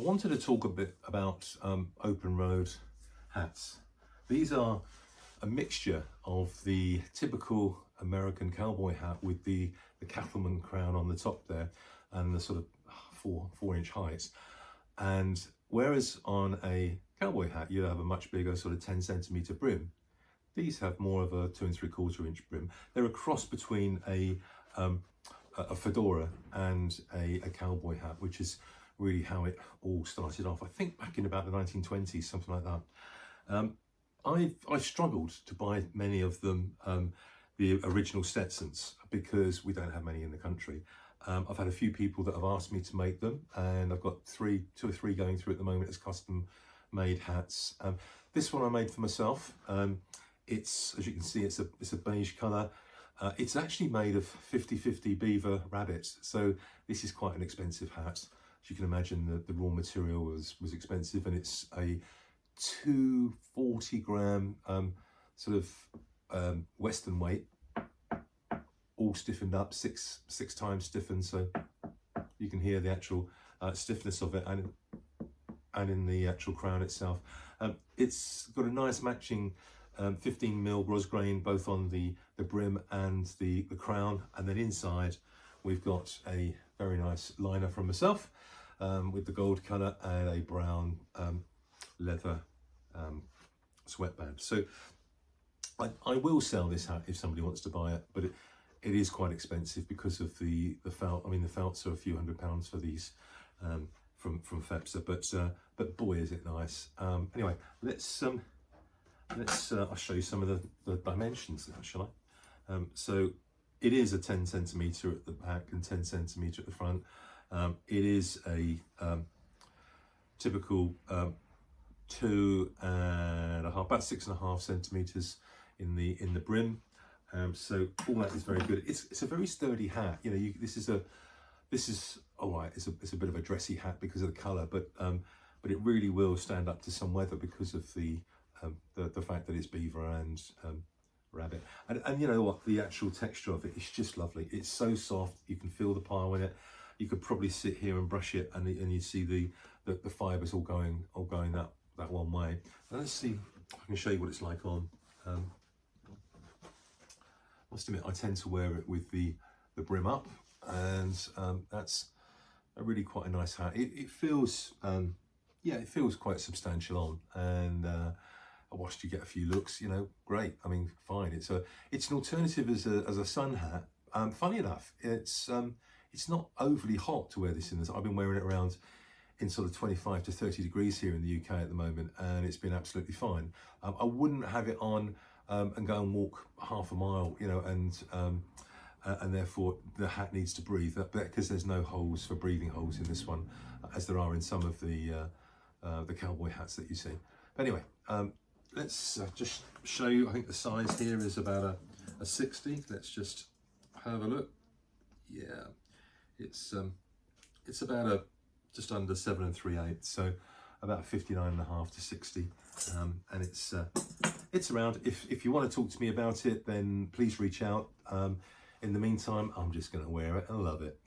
wanted to talk a bit about open road hats. These are a mixture of the typical American cowboy hat with the cattleman crown on the top there and the sort of 4-inch height. And whereas on a cowboy hat you have a much bigger sort of 10-centimeter brim, these have more of a 2 3/4-inch brim. They're a cross between a fedora and a cowboy hat, which is really how it all started off. I think back in about the 1920s, something like that. I've struggled to buy many of them, the original Stetsons, because we don't have many in the country. I've had a few people that have asked me to make them, and I've got 2 or 3 going through at the moment as custom made hats. This one I made for myself. It's, as you can see, it's a beige colour. It's actually made of 50/50 Beaver rabbits, so this is quite an expensive hat. As you can imagine, the raw material was expensive, and it's a 240-gram sort of Western weight, all stiffened up, six times stiffened, so you can hear the actual stiffness of it, and in the actual crown itself. It's got a nice matching 15mm grosgrain both on the brim and the crown, and then inside we've got a very nice liner from myself with the gold colour and a brown leather sweatband. So I will sell this hat if somebody wants to buy it, but it is quite expensive because of the felt. I mean, the felts are a few £100s for these from Fepsa, but boy is it nice. Anyway, let's I'll show you some of the dimensions now, shall I? So it is a 10-centimeter at the back and 10-centimeter at the front. It is a typical 2.5, about 6.5 centimeters in the brim. So all that is very good. It's a very sturdy hat. You know, this is all right. It's a bit of a dressy hat because of the colour, but it really will stand up to some weather because of the fact that it's beaver and rabbit. And you know what, the actual texture of it is just lovely. It's so soft, you can feel the pile in it. You could probably sit here and brush it, and you see the fibres all going that one way. And let's see if I can show you what it's like on. Must admit, I tend to wear it with the brim up, and that's a really quite a nice hat. It feels yeah, it feels quite substantial on, and I watched you get a few looks, you know, great. I mean, fine. It's an alternative as a sun hat. Funny enough, it's not overly hot to wear this in. I've been wearing it around in sort of 25 to 30 degrees here in the UK at the moment, and it's been absolutely fine. I wouldn't have it on and go and walk half a mile, you know, and therefore the hat needs to breathe, because there's no holes for breathing holes in this one, as there are in some of the cowboy hats that you see. But anyway, let's just show you. I think the size here is about a 60. Let's just have a look. Yeah, it's about just under 7 3/8, so about 59.5 to 60, and it's around. If you want to talk to me about it, then please reach out. In the meantime, I'm just going to wear it and love it.